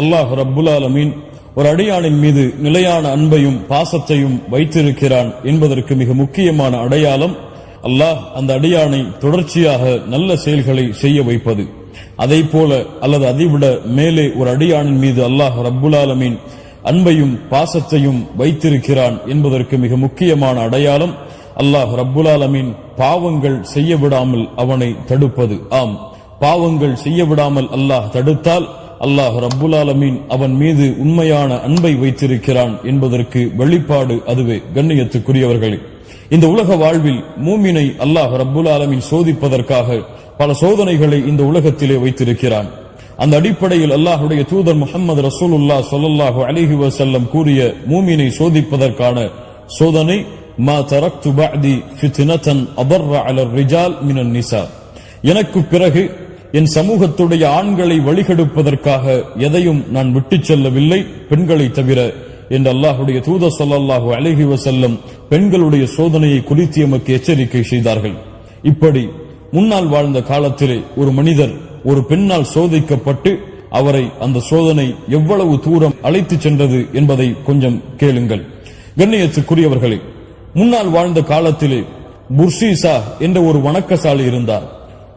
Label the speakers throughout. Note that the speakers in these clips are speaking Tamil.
Speaker 1: அல்லாஹ் ரப்புல் ஆலமீன் ஒரு அடியானின் மீது நிலையான அன்பையும் பாசத்தையும் வைத்திருக்கிறான் என்பதற்கு மிக முக்கியமான அடையாளம் அல்லாஹ் அந்த அடியானை தொடர்ச்சியாக நல்ல செயல்களை செய்ய வைப்பது. அதை போல அல்லது அதைவிட மேலே ஒரு அடியானின் மீது அல்லாஹ் ரப்புல் ஆலமீன் அன்பையும் பாசத்தையும் வைத்திருக்கிறான் என்பதற்கு மிக முக்கியமான அடையாளம் அல்லாஹ் ரப்புல் ஆலமீன் பாவங்கள் செய்ய விடாமல் அவனை தடுப்பது. ஆம், பாவங்கள் செய்ய விடாமல் அல்லாஹ் தடுத்தால் அல்லாஹ் ரப்புல் ஆலமீன் அவன் மீது உண்மையான அன்பை வைத்திருக்கிறான் என்பதற்கு வெளிப்பாடு அதுவே. கண்ணியத்துக்குரியவர்களே, இந்த உலக வாழ்வில் மூமினை அல்லாஹ் ரப்புல் ஆலமீன் சோதிப்பதற்காக பல சோதனைகளை இந்த உலகத்திலே வைத்திருக்கிறான். அந்த அடிப்படையில் அல்லாஹ்வுடைய தூதர் முஹம்மது ரசூலுல்லாஹ் ஸல்லல்லாஹு அலைஹி வஸல்லம் கூறிய மூமினை சோதிப்பதற்கான சோதனை மா தரக்து பஅதி ஃபித்னதன் அضر على الرجال من النساء. எனக்கு பிறகு என் சமூகத்துடைய ஆண்களை வழிகெடுப்பதற்காக எதையும் நான் விட்டுச் செல்லவில்லை பெண்களை தவிர என்று அல்லாஹ்வுடைய தூதர் ஸல்லல்லாஹு அலைஹி வஸல்லம் பெண்களுடைய சோதனையை குறித்து எமக்கு எச்சரிக்கை செய்தார்கள். இப்படி முன்னால் வாழ்ந்த காலத்திலே ஒரு மனிதர் ஒரு பெண்ணால் சோதிக்கப்பட்டு அவரை அந்த சோதனை எவ்வளவு தூரம் அழைத்துச் சென்றது என்பதை கொஞ்சம் கேளுங்கள். கண்ணியத்துக்குரியவர்களே, முன்னால் வாழ்ந்த காலத்திலே புர்சீசா என்ற ஒரு வணக்கசாலி இருந்தார்.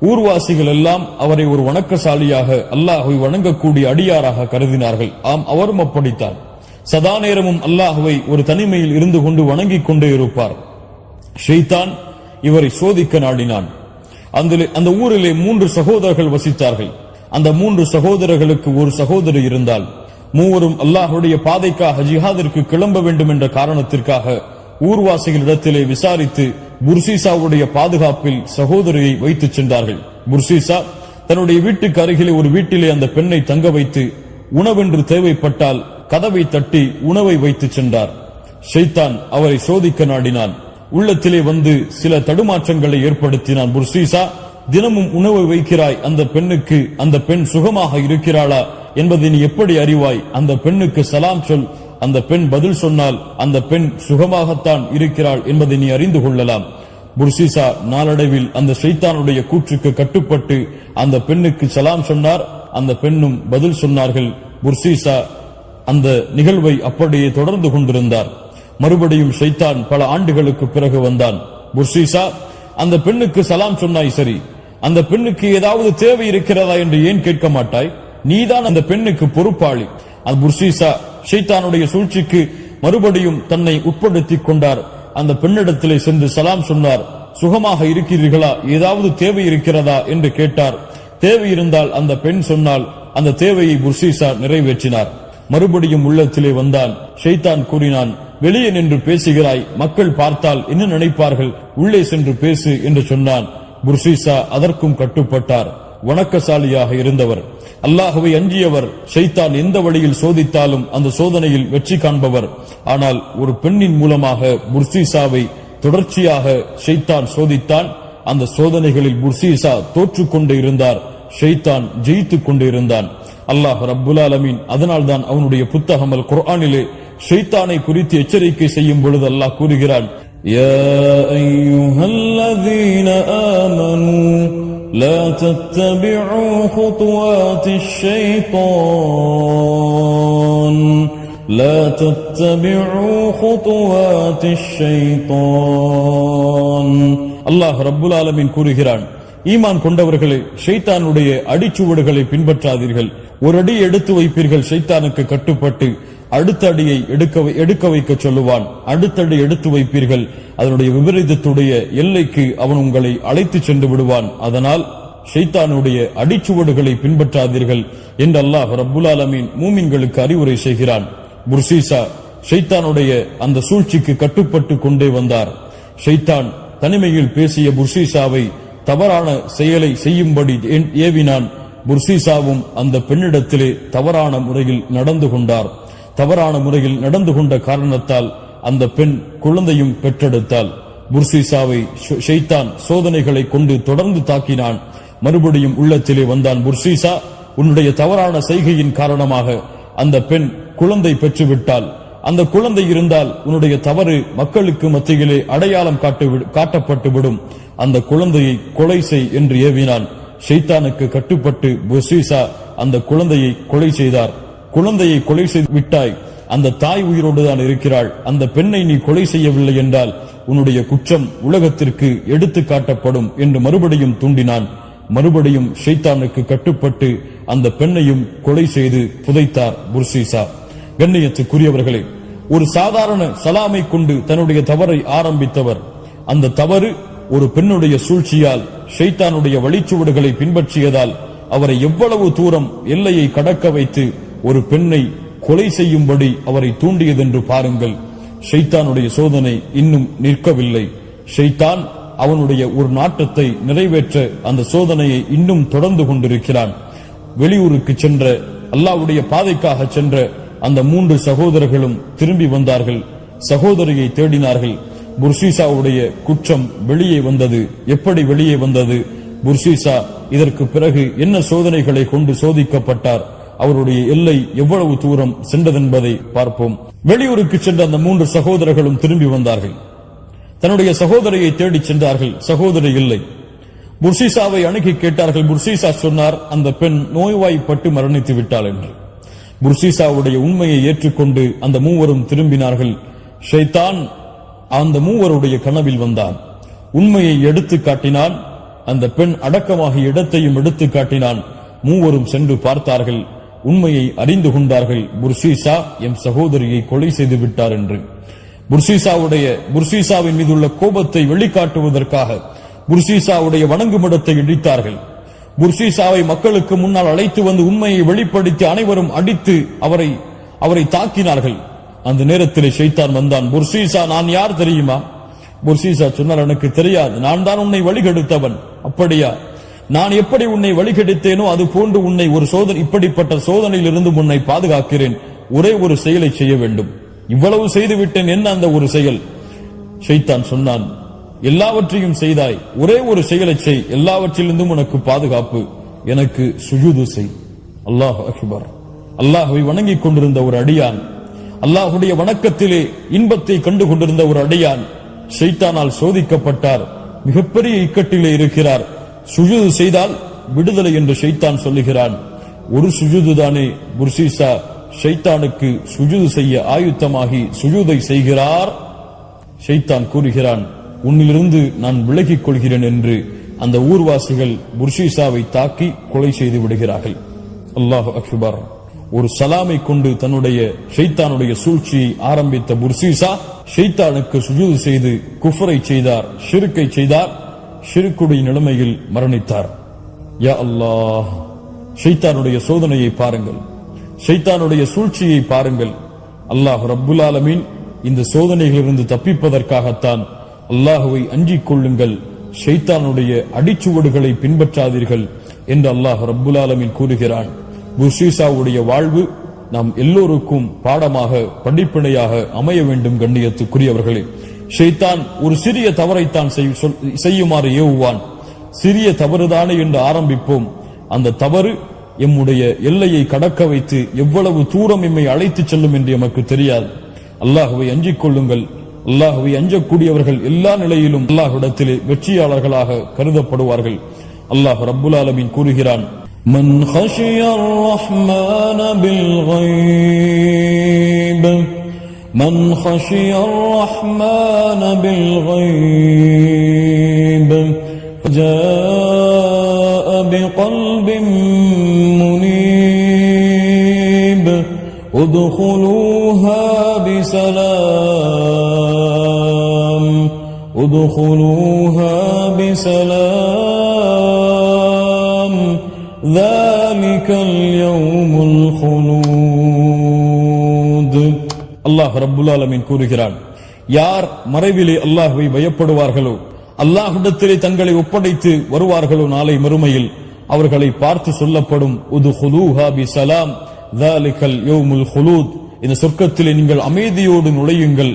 Speaker 1: ஊர்வாசிகள் எல்லாம் அவரை ஒரு வணக்கசாலியாக அல்லாஹ்வை வணங்கக்கூடிய அடியாராக கருதினார்கள். ஆம், அவரும் அப்படித்தான். சதா நேரமும் அல்லாஹ்வை ஒரு தனிமையில் இருந்து கொண்டு வணங்கிக் கொண்டே இருப்பார். ஷைத்தான் இவரை சோதிக்க நாடினான். அந்த ஊரிலே 3 சகோதரர்கள் வசித்தார்கள். அந்த 3 சகோதரர்களுக்கு ஒரு சகோதரி இருந்தால் மூவரும் அல்லாஹ்வுடைய பாதைக்காக ஜிஹாதிற்கு கிளம்ப வேண்டும் என்ற காரணத்திற்காக ஊர்வாசிகளிடத்திலே விசாரித்து புர்சீசாவுடைய பாதுகாப்பில் சகோதரியை வைத்துச் சென்றார்கள். புர்சீசா தன்னுடைய வீட்டுக்கு அருகிலே ஒரு வீட்டிலே அந்த பெண்ணை தங்க வைத்து உணவென்று தேவைப்பட்டால் கதவை தட்டி உணவை வைத்துச் சென்றார். ஷைத்தான் அவரை சோதிக்க நாடினான். உள்ளத்திலே வந்து சில தடுமாற்றங்களை ஏற்படுத்தினான். புர்சீசா, தினமும் உணவை வைக்கிறாய், அந்த பெண்ணுக்கு அந்த பெண் சுகமாக இருக்கிறாளா என்பதை நீ எப்படி அறிவாய்? அந்த பெண்ணுக்கு சலாம் சொல், அந்த பெண் பதில் சொன்னால் அந்த பெண் சுகமாகத்தான் இருக்கிறாள் என்பதை நீ அறிந்து கொள்ளலாம். புர்சீசா நாளடைவில் அந்த ஷைத்தானுடைய கூற்றுக்கு கட்டுப்பட்டு அந்த பெண்ணுக்கு சலாம் சொன்னார். அந்த பெண்ணும் பதில் சொன்னார்கள். புர்சீசா அந்த நிகழ்வை அப்படியே தொடர்ந்து கொண்டிருந்தார். மறுபடியும் ஷைத்தான் பல ஆண்டுகளுக்கு பிறகு வந்தான். புர்சீசா, அந்த பெண்ணுக்கு சலாம் சொன்னாய், சரி, அந்த பெண்ணுக்கு ஏதாவது தேவை இருக்கிறதா என்று ஏன் கேட்க மாட்டாய்? நீதான் அந்த பெண்ணுக்கு பொறுப்பாளி. அந்த புர்சீசா ஷைத்தானுடைய சூழ்ச்சிக்கு மறுபடியும் தன்னை உட்படுத்திக் கொண்டார். அந்த பெண்ணிடத்திலே சென்று சலாம் சொன்னார். சுகமாக இருக்கிறீர்களா, ஏதாவது தேவை இருக்கிறதா என்று கேட்டார். தேவை இருந்தால் அந்த பெண் சொன்னால் அந்த தேவையை புர்சீசா நிறைவேற்றினார். மறுபடியும் உள்ளத்திலே வந்தான். ஷைத்தான் கூறினான், வெளியே நின்று பேசுகிறாய், மக்கள் பார்த்தால் என்ன நினைப்பார்கள், உள்ளே சென்று பேசு என்று சொன்னான். புர்சீசா அதற்கும் கட்டுப்பட்டார். வணக்கசாலியாக இருந்தவர், அல்லாஹ்வை அஞ்சியவர். ஷைத்தான் எந்த வழியில் சோதித்தாலும் அந்த சோதனையில் வெற்றி காண்பவர். ஆனால் ஒரு பெண்ணின் மூலமாக புர்சீசாவை தொடர்ச்சியாக ஷைத்தான் சோதித்தான். அந்த சோதனைகளில் புர்சீசா தோற்றுக்கொண்டே இருந்தார். ஷைத்தான் ஜெயித்துக் கொண்டே இருந்தான். அல்லாஹ் ரப்புல் ஆலமீன் அதனால்தான் அவனுடைய புத்தகம் அல் குர்ஆனிலே ஷைத்தானை குறித்து எச்சரிக்கை செய்யும் பொழுது அல்லாஹ் கூறுகிறான், யா அய்யுஹல்லதீன ஆமனூ லா தத்தபிஉ குதுவாத்திஷ் ஷைத்தான் லா தத்தபிஉ குதுவாத்திஷ் ஷைத்தான். அல்லாஹ் ரப்புல் ஆலமீன் கூறுகிறான், ஈமான் கொண்டவர்களே, ஷைத்தானுடைய அடிச்சுவடுகளை பின்பற்றாதீர்கள். ஒரு அடி எடுத்து வைப்பீர்கள், ஷைத்தானுக்கு கட்டுப்பட்டு அடுத்த அடியை எடுக்க வைக்க சொல்லுவான். அடுத்த அடி எடுத்து வைப்பீர்கள், அதனுடைய விபரீதத்துடைய எல்லைக்கு அவன் உங்களை அழைத்து சென்று விடுவான். அதனால் ஷைத்தானுடைய அடிச்சுவடுகளை பின்பற்றாதீர்கள் என்று அல்லாஹ் ரப்புல் ஆலமீன் மூமின்களுக்கு அறிவுரை செய்கிறான். புர்சீசா ஷைத்தானுடைய அந்த சூழ்ச்சிக்கு கட்டுப்பட்டு கொண்டே வந்தார். ஷைத்தான் தனிமையில் பேசிய புர்சீசாவை தவறான செயலை செய்யும்படி ஏவினான். புர்சீசாவும் அந்த பெண்ணிடத்திலே தவறான முறையில் நடந்து கொண்டார். தவறான முறையில் நடந்து கொண்ட காரணத்தால் அந்த பெண் குழந்தையும் பெற்றெடுத்தாள். புர்சீசாவை ஷைத்தான் சோதனைகளை கொண்டு தொடர்ந்து தாக்கினான். மறுபடியும் உள்ளத்திலே வந்தான். புர்சீசா, உன்னுடைய தவறான செய்கையின் காரணமாக அந்த பெண் குழந்தை பெற்றுவிட்டாள். அந்த குழந்தை இருந்தால் உன்னுடைய தவறு மக்களுக்கு மத்தியிலே அடையாளம் காட்டப்பட்டுவிடும். அந்த குழந்தையை கொலை செய் என்று ஏவினான். ஷைத்தானுக்கு கட்டுப்பட்டு புர்சீசா அந்த குழந்தையை கொலை செய்தார். குழந்தையை கொலை செய்து விட்டாய், அந்த தாய் உயிரோடு தான் இருக்கிறாள், அந்த பெண்ணை நீ கொலை செய்யவில்லை என்றால் உன்னுடைய குற்றம் உலகத்திற்கு எடுத்து காட்டப்படும் என்று மறுபடியும் தூண்டினான். மறுபடியும் ஷைத்தானுக்கு கட்டுப்பட்டு அந்த பெண்ணையும் கொலை செய்து புதைத்தார் புர்சீசா. கண்ணியத்துக்குரியவர்களே, ஒரு சாதாரண சலாமை கொண்டு தன்னுடைய தவறை ஆரம்பித்தவர், அந்த தவறு ஒரு பெண்ணுடைய சூழ்ச்சியால் ஷைத்தானுடைய வழிச்சுவடுகளை பின்பற்றியதால் அவரை எவ்வளவு தூரம் எல்லையை கடக்க வைத்து ஒரு பெண்ணை கொலை செய்யும்படி அவரை தூண்டியதென்று பாருங்கள். ஷைத்தானுடைய சோதனை இன்னும் நிற்கவில்லை. ஷைத்தான் அவனுடைய ஒரு நாட்டத்தை நிறைவேற்ற அந்த சோதனையை இன்னும் தொடர்ந்து கொண்டிருக்கிறான். வெளியூருக்கு சென்ற, அல்லாஹ்வுடைய பாதைக்காக சென்ற அந்த 3 சகோதரர்களும் திரும்பி வந்தார்கள். சகோதரியை தேடினார்கள். புர்சீசாவுடைய குற்றம் வெளியே வந்தது. எப்படி வெளியே வந்தது? புர்சீசா இதற்கு பிறகு என்ன சோதனைகளை கொண்டு சோதிக்கப்பட்டார், அவருடைய எல்லை எவ்வளவு தூரம் சென்றதென்பதை பார்ப்போம். வெளியூருக்கு சென்ற அந்த 3 சகோதரர்களும் திரும்பி வந்தார்கள். தன்னுடைய சகோதரியை தேடி சென்றார்கள். சகோதரி இல்லை. புர்சீசாவை அணுகி கேட்டார்கள். புர்சீசா சொன்னார், அந்த பெண் நோய்வாய்ப்பட்டு மரணித்து விட்டாள் என்று. புர்சீசாவுடைய உண்மையை ஏற்றுக்கொண்டு அந்த 3 திரும்பினார்கள். ஷைத்தான் அந்த 3 கனவில் வந்தான். உண்மையை எடுத்து காட்டினான். அந்த பெண் அடக்கமாகிய இடத்தையும் எடுத்து காட்டினான். 3 சென்று பார்த்தார்கள். உண்மையை அறிந்து கொண்டார்கள். புர்சீசா எம் சகோதரியை கொலை செய்து விட்டார் என்று. புர்சீசாவின் மீதுள்ள கோபத்தை வெளிக்காட்டுவதற்காக புர்சீசாவுடைய வணங்குமிடத்தை இடித்தார்கள். புர்சீசாவை மக்களுக்கு முன்னால் அழைத்து வந்து உண்மையை வெளிப்படுத்தி அனைவரும் அடித்து அவரை தாக்கினார்கள். அந்த நேரத்தில் ஷைத்தான் வந்தான். புர்சீசா, நான் யார் தெரியுமா? புர்சீசா சொன்னார், எனக்கு தெரியாது, நான் தான் உன்னை வழிகெடுத்தவன். அப்படியா? நான் எப்படி உன்னை வழிகெடுத்தேனோ அது போன்று உன்னை ஒரு இப்படிப்பட்ட சோதனையில் இருந்து உன்னை பாதுகாக்கிறேன். ஒரே ஒரு செயலை செய்ய வேண்டும். இவ்வளவு செய்துவிட்டேன், என்ன அந்த ஒரு செயல்? ஷைத்தான் சொன்னான், எல்லாவற்றையும் செய்தாய், ஒரே ஒரு செயலை செய், எல்லாவற்றிலிருந்தும் உனக்கு பாதுகாப்பு. எனக்கு சுஜூது செய். அல்லாஹ் அக்பர். அல்லாஹ்வை வணங்கிக் கொண்டிருந்த ஒரு அடியான், அல்லாஹுடைய வணக்கத்திலே இன்பத்தை கண்டு கொண்டிருந்த ஒரு அடியான் ஷைத்தானால் சோதிக்கப்பட்டார். மிகப்பெரிய இக்கட்டிலே இருக்கிறார். சுஜூது செய்தால் விடுதலை என்று ஷைத்தான் சொல்லுகிறான். ஒரு சுஜூது தானே. புர்சீசா ஷைத்தானுக்கு சுஜூது செய்ய ஆயுத்தமாகி சுஜூதை செய்கிறார். ஷைத்தான் கூறுகிறான், உன்னிலிருந்து நான் விலகிக் கொள்கிறேன் என்று. அந்த ஊர்வாசிகள் புர்சீசாவை தாக்கி கொலை செய்து விடுகிறார்கள். அல்லாஹு அக்பர். ஒரு சலாமை கொண்டு தன்னுடைய ஷைத்தானுடைய சூழ்ச்சியை ஆரம்பித்த புர்சீசா ஷைத்தானுக்கு சுஜூது செய்து குஃப்ரை செய்தார், ஷிர்க்கை செய்தார். ஷிர்க்குடைய நிலைமையில் மரணித்தார். யா அல்லாஹ், ஷைத்தானுடைய சோதனையை பாருங்கள், ஷைத்தானுடைய சூழ்ச்சியை பாருங்கள். அல்லாஹ் ரப்புல் ஆலமீன் இந்த சோதனைகளிலிருந்து தப்பிப்பதற்காகத்தான் அல்லாஹுவை அஞ்சிக் கொள்ளுங்கள், ஷைத்தானுடைய அடிச்சுவடுகளை பின்பற்றாதீர்கள் என்று அல்லாஹ் ரப்புல் ஆலமீன் கூறுகிறான். புர்சீசாவுடைய வாழ்வு நாம் எல்லோருக்கும் பாடமாக, படிப்பினையாக அமைய வேண்டும். கண்ணியத்துக்குரியவர்களே, ஷைத்தான் ஒரு சிறிய தவறைத்தான் செய்யுமாறு ஏவுவான். சிறிய தவறுதானே என்று ஆரம்பிப்போம். அந்த தவறு எம்முடைய எல்லையை கடக்க வைத்து எவ்வளவு தூரம் எம்மை அழைத்து செல்லும் என்று எமக்கு தெரியாது. அல்லாஹுவை அஞ்சிக் கொள்ளுங்கள். அல்லாஹுவை அஞ்சக்கூடியவர்கள் எல்லா நிலையிலும் அல்லாஹ்விடத்திலே வெற்றியாளர்களாக கருதப்படுவார்கள். அல்லாஹ் ரப்புல் ஆலமீன் கூறுகிறான், من خشي الرحمن بالغيب من خشي الرحمن بالغيب جاء بقلب منيب ادخلوها بسلام ذلك اليوم الخلود. அல்லாஹ் ரப்புல் ஆலமீன் கூறுகிறான், யார் மறைவிலே அல்லாஹ்வை பயப்படுவார்களோ, அல்லாஹ்விடத்திலே தங்களை ஒப்படைத்து வருவார்களோ, நாளை மறுமையில் அவர்களை பார்த்து சொல்லப்படும் உதுகுலூஹா பிஸலாம் ذلكல் யௌமுல் குலூத், இந்த சொர்க்கத்திலே நீங்கள் அமைதியோடு நுழையுங்கள்,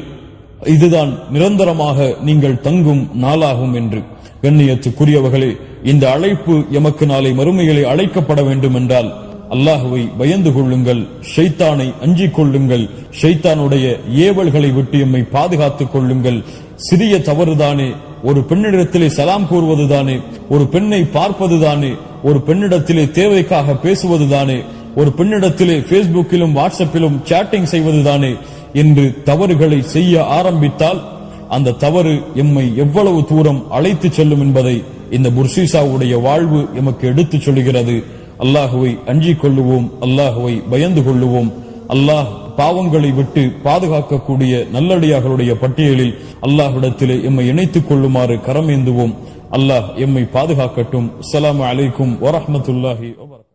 Speaker 1: இதுதான் நிரந்தரமாக நீங்கள் தங்கும் நாளாகும் என்று. கண்ணியத்துக்குரியவர்களே, இந்த அழைப்பு எமக்கு நாளை மறுமையிலே அழைக்கப்பட வேண்டும் என்றால் அல்லாஹுவை பயந்து கொள்ளுங்கள், ஷைத்தானை அஞ்சிக் கொள்ளுங்கள், ஷைத்தானுடைய ஏவல்களை விட்டு எம்மை பாதுகாத்துக் கொள்ளுங்கள். சிறிய தவறுதானே, ஒரு பெண்ணிடத்திலே சலாம் கூறுவதுதானே, ஒரு பெண்ணை பார்ப்பதுதானே, ஒரு பெண்ணிடத்திலே தேவைக்காக பேசுவதுதானே, ஒரு பெண்ணிடத்திலே பேஸ்புக்கிலும் வாட்ஸ்அப்பிலும் சேட்டிங் செய்வதுதானே என்று தவறுகளை செய்ய ஆரம்பித்தால் அந்த தவறு எம்மை எவ்வளவு தூரம் அழைத்து செல்லும் என்பதை இந்த புர்சீசாவுடைய வாழ்வு எமக்கு எடுத்துச் சொல்லுகிறது. அல்லாஹுவை அஞ்சிக் கொள்ளுவோம், அல்லாஹுவை பயந்து கொள்ளுவோம். அல்லாஹ் பாவங்களை விட்டு பாதுகாக்கக்கூடிய நல்லடியார்களுடைய பட்டியலில் அல்லாஹ்விடத்திலே எம்மை இணைத்துக் கொள்ளுமாறு கரமேந்துவோம். அல்லாஹ் எம்மை பாதுகாக்கட்டும். அஸ்ஸலாமு அலைக்கும் வரஹ்மத்துல்லாஹி வபரகாத்துஹு.